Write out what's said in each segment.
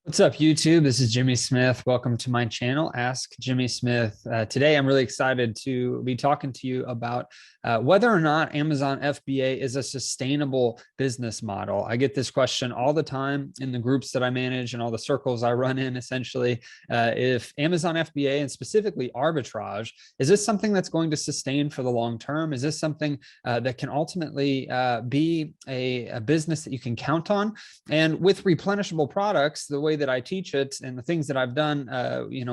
What's up, YouTube? This is Jimmy Smith. Welcome to my channel, Ask Jimmy Smith. Today, I'm really excited to be talking to you about whether or not Amazon FBA is a sustainable business model. I get this question all the time in the groups that I manage and all the circles I run in, essentially. If Amazon FBA and specifically arbitrage, is this something that's going to sustain for the long term? Is this something that can ultimately be a business that you can count on? And with replenishable products, the way that I teach it and the things that I've done,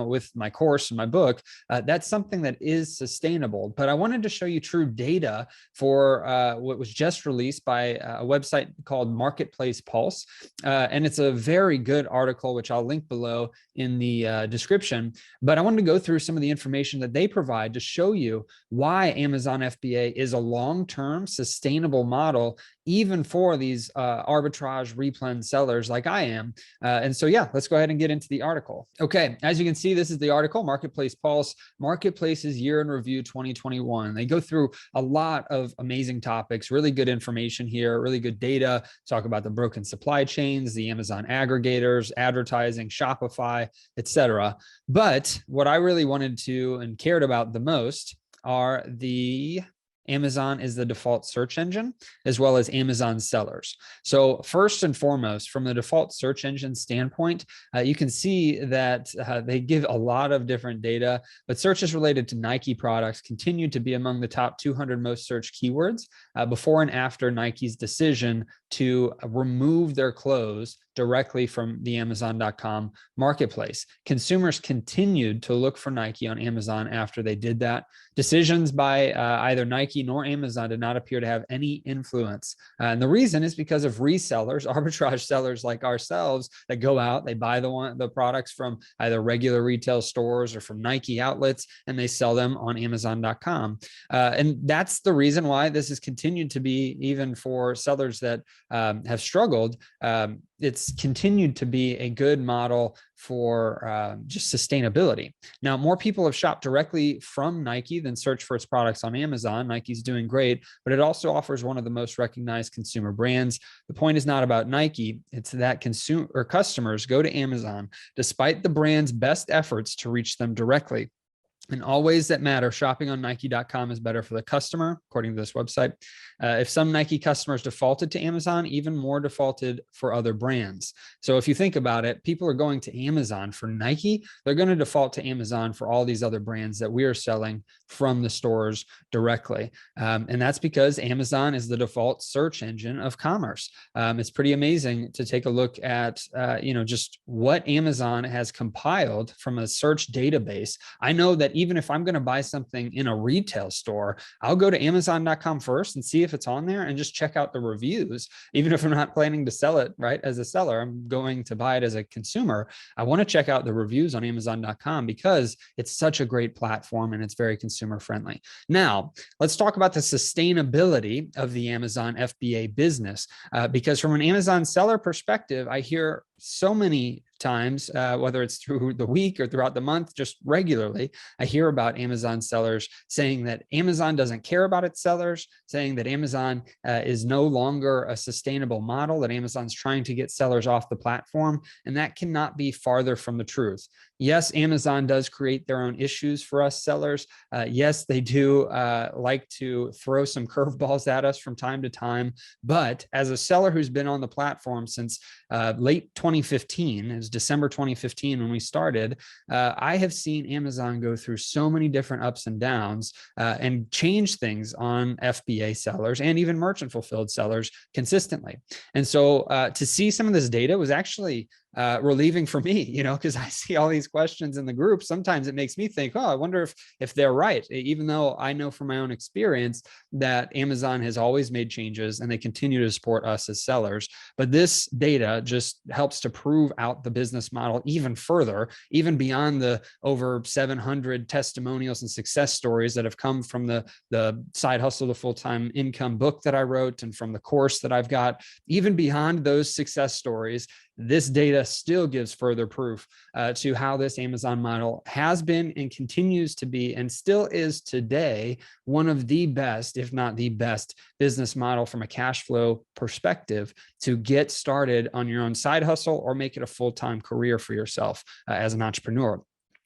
with my course and my book, that's something that is sustainable. But I wanted to show you true data for what was just released by a website called Marketplace Pulse. And it's a very good article, which I'll link below in the description. But I wanted to go through some of the information that they provide to show you why Amazon FBA is a long-term sustainable model, even for these arbitrage replen sellers like I am. And so, yeah, let's go ahead and get into the article. Okay, as you can see, this is the article, Marketplace Pulse, Marketplace's Year in Review 2021. They go through a lot of amazing topics, really good information here, really good data, talk about the broken supply chains, the Amazon aggregators, advertising, Shopify, etc. But what I really wanted to and cared about the most are the Amazon is the default search engine, as well as Amazon sellers. So first and foremost, from the default search engine standpoint, you can see that they give a lot of different data, but searches related to Nike products continue to be among the top 200 most searched keywords before and after Nike's decision to remove their clothes directly from the Amazon.com marketplace. Consumers continued to look for Nike on Amazon after they did that. Decisions by either Nike nor Amazon did not appear to have any influence. And the reason is because of resellers, arbitrage sellers like ourselves that go out, they buy the products from either regular retail stores or from Nike outlets, and they sell them on Amazon.com. And that's the reason why this has continued to be, even for sellers that have struggled, it's continued to be a good model for just sustainability. Now, more people have shopped directly from Nike than searched for its products on Amazon. Nike's doing great, but it also offers one of the most recognized consumer brands. The point is not about Nike. It's that customers go to Amazon despite the brand's best efforts to reach them directly. In all ways that matter, shopping on Nike.com is better for the customer, according to this website. If some Nike customers defaulted to Amazon, even more defaulted for other brands. So if you think about it, people are going to Amazon for Nike. They're going to default to Amazon for all these other brands that we are selling from the stores directly. And that's because Amazon is the default search engine of commerce. It's pretty amazing to take a look at, just what Amazon has compiled from a search database. I know that even if I'm going to buy something in a retail store, I'll go to Amazon.com first and see if it's on there and just check out the reviews. Even if I'm not planning to sell it, right, as a seller, I'm going to buy it as a consumer. I want to check out the reviews on Amazon.com because it's such a great platform and it's very consumer friendly. Now, let's talk about the sustainability of the Amazon FBA business, because from an Amazon seller perspective, I hear so many times, whether it's through the week or throughout the month, just regularly, I hear about Amazon sellers saying that Amazon doesn't care about its sellers, saying that Amazon is no longer a sustainable model, that Amazon's trying to get sellers off the platform, and that cannot be farther from the truth. Yes, Amazon does create their own issues for us sellers. Yes, they do like to throw some curveballs at us from time to time, but as a seller who's been on the platform since late 2015, it was December 2015 when we started, I have seen Amazon go through so many different ups and downs and change things on FBA sellers and even merchant fulfilled sellers consistently. And so to see some of this data was actually relieving for me, because I see all these questions in the group. Sometimes it makes me think, oh, I wonder if they're right, even though I know from my own experience that Amazon has always made changes and they continue to support us as sellers. But this data just helps to prove out the business model even further, even beyond the over 700 testimonials and success stories that have come from the Side Hustle to Full-Time Income book that I wrote and from the course that I've got. Even beyond those success stories, this data still gives further proof to how this Amazon model has been and continues to be and still is today one of the best, if not the best, business model from a cash flow perspective to get started on your own side hustle or make it a full-time career for yourself as an entrepreneur.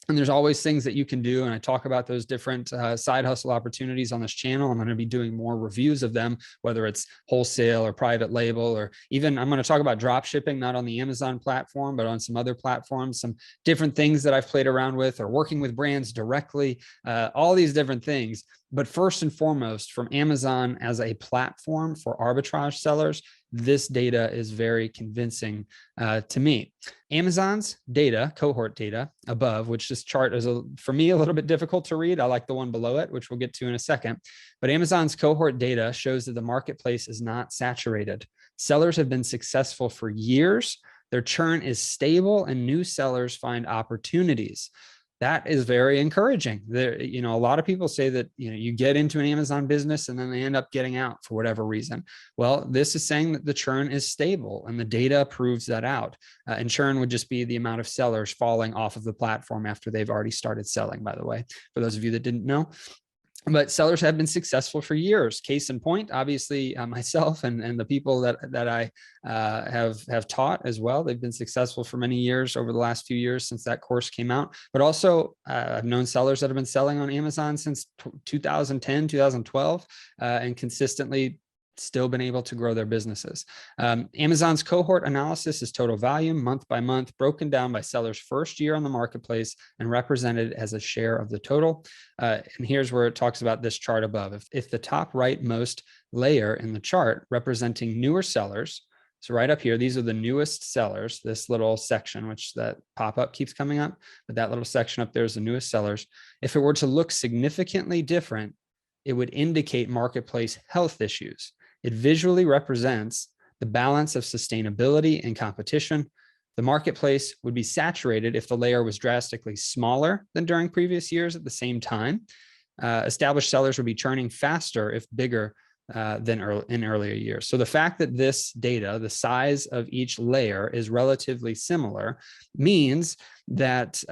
And there's always things that you can do. And I talk about those different side hustle opportunities on this channel. I'm going to be doing more reviews of them, whether it's wholesale or private label, or even I'm going to talk about drop shipping, not on the Amazon platform, but on some other platforms, some different things that I've played around with, or working with brands directly, all these different things. But first and foremost, from Amazon as a platform for arbitrage sellers, this data is very convincing to me. Amazon's data, cohort data above, which this chart is for me a little bit difficult to read. I like the one below it, which we'll get to in a second. But Amazon's cohort data shows that the marketplace is not saturated. Sellers have been successful for years. Their churn is stable and new sellers find opportunities. That is very encouraging. There, a lot of people say that, you get into an Amazon business and then they end up getting out for whatever reason. Well, this is saying that the churn is stable and the data proves that out. And churn would just be the amount of sellers falling off of the platform after they've already started selling, by the way, for those of you that didn't know. But sellers have been successful for years. Case in point, obviously, myself and the people that I have taught as well. They've been successful for many years over the last few years since that course came out. But also, I've known sellers that have been selling on Amazon since 2010, 2012, and consistently still been able to grow their businesses. Amazon's cohort analysis is total volume month by month, broken down by sellers' first year on the marketplace and represented as a share of the total. And here's where it talks about this chart above. If the top rightmost layer in the chart representing newer sellers, so right up here, these are the newest sellers, this little section, which that pop-up keeps coming up, but that little section up there is the newest sellers. If it were to look significantly different, it would indicate marketplace health issues. It visually represents the balance of sustainability and competition. The marketplace would be saturated if the layer was drastically smaller than during previous years at the same time. Established sellers would be churning faster if bigger than in earlier years. So the fact that this data, the size of each layer is relatively similar, means that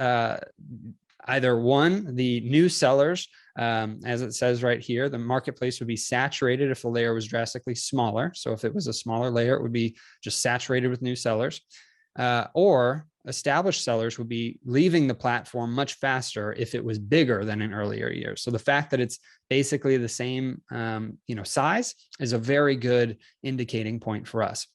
either one, the new sellers, as it says right here, the marketplace would be saturated if the layer was drastically smaller. So if it was a smaller layer, it would be just saturated with new sellers, or established sellers would be leaving the platform much faster if it was bigger than in earlier years. So the fact that it's basically the same, size is a very good indicating point for us.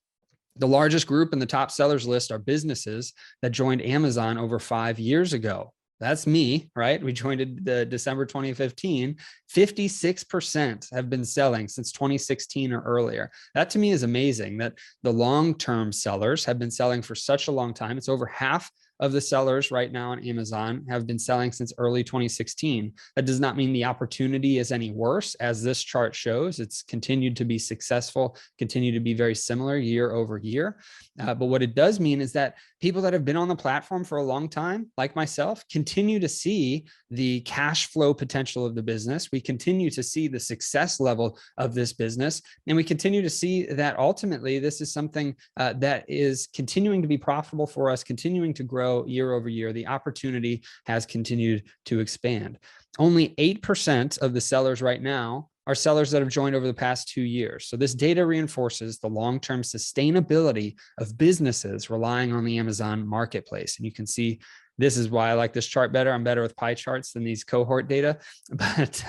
The largest group in the top sellers list are businesses that joined Amazon over 5 years ago. That's me, right? We joined in December 2015. 56% have been selling since 2016 or earlier. That to me is amazing that the long-term sellers have been selling for such a long time. It's over half of the sellers right now on Amazon have been selling since early 2016. That does not mean the opportunity is any worse. As this chart shows, it's continued to be successful, continue to be very similar year over year. But what it does mean is that people that have been on the platform for a long time, like myself, continue to see the cash flow potential of the business. We continue to see the success level of this business. And we continue to see that ultimately this is something that is continuing to be profitable for us, continuing to grow year over year. The opportunity has continued to expand. Only 8% of the sellers right now are sellers that have joined over the past 2 years. So this data reinforces the long-term sustainability of businesses relying on the Amazon marketplace. And you can see this is why I like this chart better. I'm better with pie charts than these cohort data. But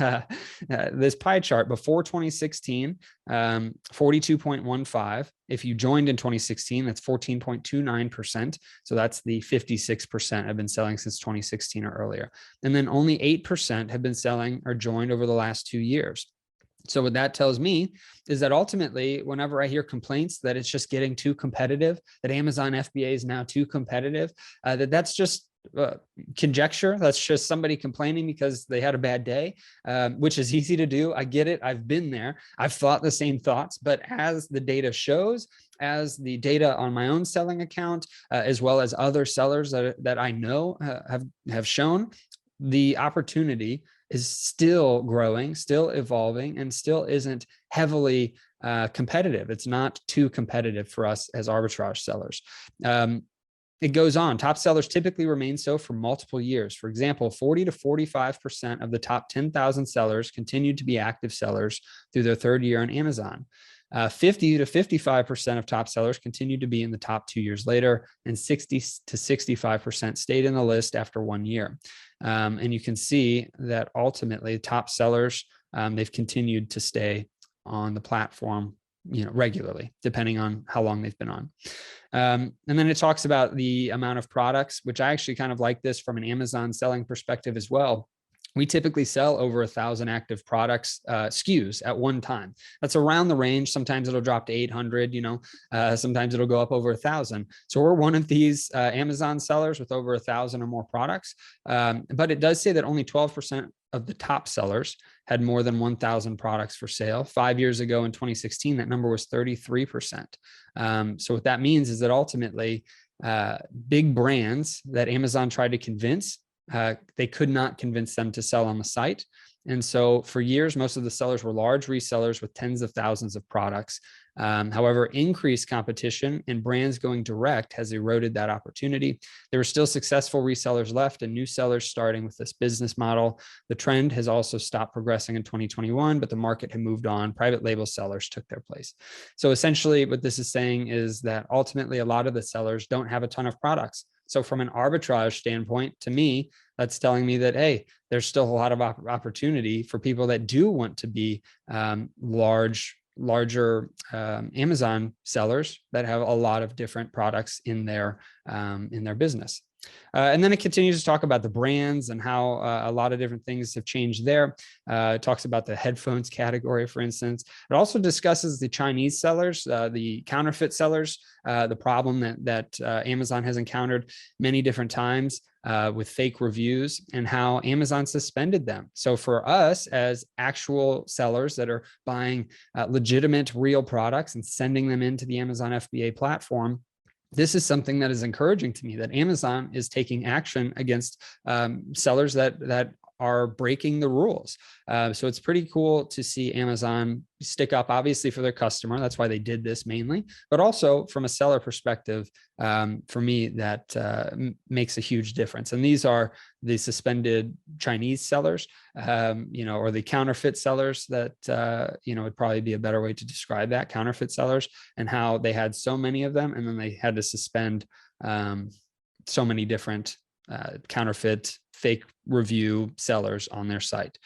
this pie chart before 2016, 42.15. If you joined in 2016, that's 14.29%. So that's the 56% have been selling since 2016 or earlier. And then only 8% have been selling or joined over the last 2 years. So what that tells me is that ultimately, whenever I hear complaints that it's just getting too competitive, that Amazon FBA is now too competitive, that's just conjecture. That's just somebody complaining because they had a bad day, which is easy to do. I get it. I've been there. I've thought the same thoughts, but as the data shows, as the data on my own selling account, as well as other sellers that I know have shown, the opportunity is still growing, still evolving, and still isn't heavily competitive. It's not too competitive for us as arbitrage sellers. It goes on. Top sellers typically remain so for multiple years. For example, 40 to 45% of the top 10,000 sellers continue to be active sellers through their third year on Amazon. 50 to 55% of top sellers continue to be in the top 2 years later, and 60 to 65% stayed in the list after 1 year. And you can see that ultimately top sellers, they've continued to stay on the platform, regularly, depending on how long they've been on. And then it talks about the amount of products, which I actually kind of like this from an Amazon selling perspective as well. We typically sell over 1,000 active products, SKUs at one time. That's around the range. Sometimes it'll drop to 800, sometimes it'll go up over 1,000. So we're one of these Amazon sellers with over 1,000 or more products. But it does say that only 12% of the top sellers had more than 1,000 products for sale. 5 years ago in 2016, that number was 33%. So what that means is that ultimately big brands that Amazon tried to convince, they could not convince them to sell on the site. And so for years, most of the sellers were large resellers with tens of thousands of products. However, increased competition and brands going direct has eroded that opportunity. There are still successful resellers left and new sellers starting with this business model. The trend has also stopped progressing in 2021, but the market had moved on. Private label sellers took their place. So essentially what this is saying is that ultimately a lot of the sellers don't have a ton of products. So from an arbitrage standpoint, to me, that's telling me that, hey, there's still a lot of opportunity for people that do want to be larger Amazon sellers that have a lot of different products in their business. And then it continues to talk about the brands and how a lot of different things have changed there. It talks about the headphones category, for instance. It also discusses the Chinese sellers, the counterfeit sellers, the problem that Amazon has encountered many different times with fake reviews, and how Amazon suspended them. So for us as actual sellers that are buying legitimate real products and sending them into the Amazon FBA platform, this is something that is encouraging to me, that Amazon is taking action against sellers that are breaking the rules. So it's pretty cool to see Amazon stick up, obviously, for their customer. That's why they did this mainly, but also from a seller perspective, for me, that makes a huge difference. And these are the suspended Chinese sellers, or the counterfeit sellers that, would probably be a better way to describe that, counterfeit sellers, and how they had so many of them, and then they had to suspend so many different counterfeit fake review sellers on their site.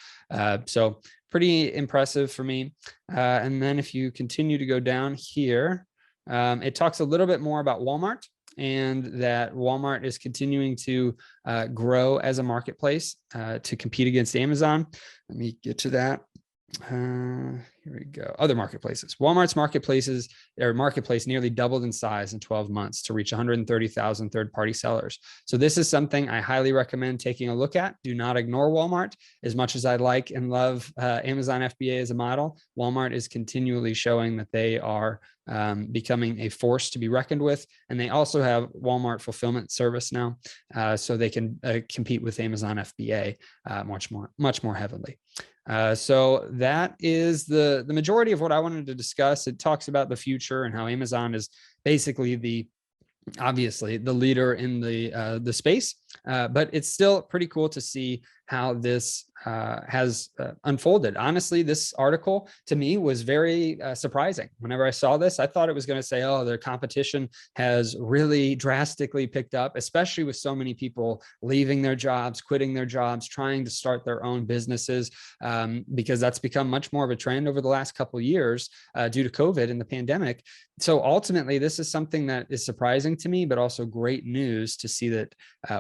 So pretty impressive for me. And then if you continue to go down here, it talks a little bit more about Walmart, and that Walmart is continuing to grow as a marketplace to compete against Amazon. Let me get to that. Here we go. Other marketplaces. Walmart's marketplace nearly doubled in size in 12 months to reach 130,000 third-party sellers. So this is something I highly recommend taking a look at. Do not ignore Walmart. As much as I like and love Amazon FBA as a model, Walmart is continually showing that they are becoming a force to be reckoned with. And they also have Walmart fulfillment service now, so they can compete with Amazon FBA much more heavily. So that is the majority of what I wanted to discuss. It talks about the future and how Amazon is basically obviously the leader in the space, but it's still pretty cool to see how this has unfolded. Honestly, this article to me was very surprising. Whenever I saw this, I thought it was going to say, oh, their competition has really drastically picked up, especially with so many people leaving their jobs, quitting their jobs, trying to start their own businesses, because that's become much more of a trend over the last couple of years due to COVID and the pandemic. So ultimately, this is something that is surprising to me, but also great news to see that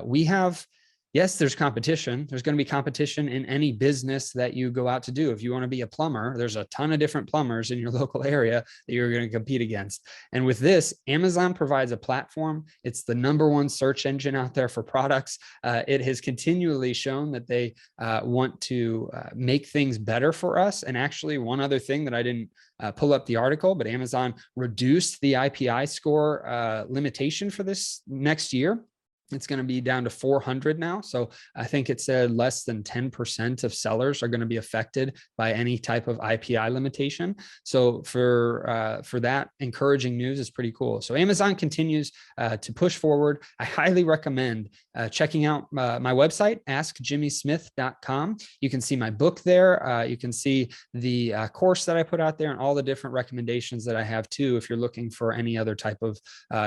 we have. Yes, there's competition. There's going to be competition in any business that you go out to do. If you want to be a plumber, there's a ton of different plumbers in your local area that you're going to compete against. And with this, Amazon provides a platform. It's the #1 search engine out there for products. It has continually shown that they want to make things better for us. And actually, one other thing that I didn't pull up the article, but Amazon reduced the IPI score limitation for this next year. It's going to be down to 400 now. So I think it said less than 10% of sellers are going to be affected by any type of IPI limitation. So for that, encouraging news is pretty cool. So Amazon continues to push forward. I highly recommend checking out my website, AskJimmySmith.com. You can see my book there. You can see the course that I put out there and all the different recommendations that I have too, if you're looking for any other type of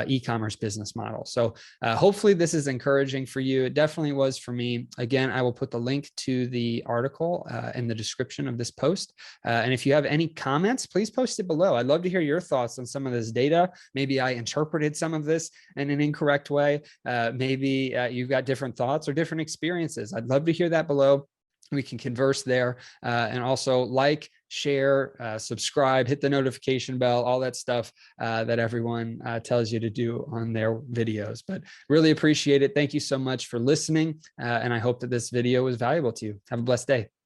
e-commerce business model. So hopefully this is encouraging for you. It definitely was for me. Again, I will put the link to the article in the description of this post. And if you have any comments, please post it below. I'd love to hear your thoughts on some of this data. Maybe I interpreted some of this in an incorrect way. Maybe you've got different thoughts or different experiences. I'd love to hear that below. We can converse there, and also like, share, subscribe, hit the notification bell, all that stuff that everyone tells you to do on their videos. But really appreciate it. Thank you so much for listening. And I hope that this video was valuable to you. Have a blessed day.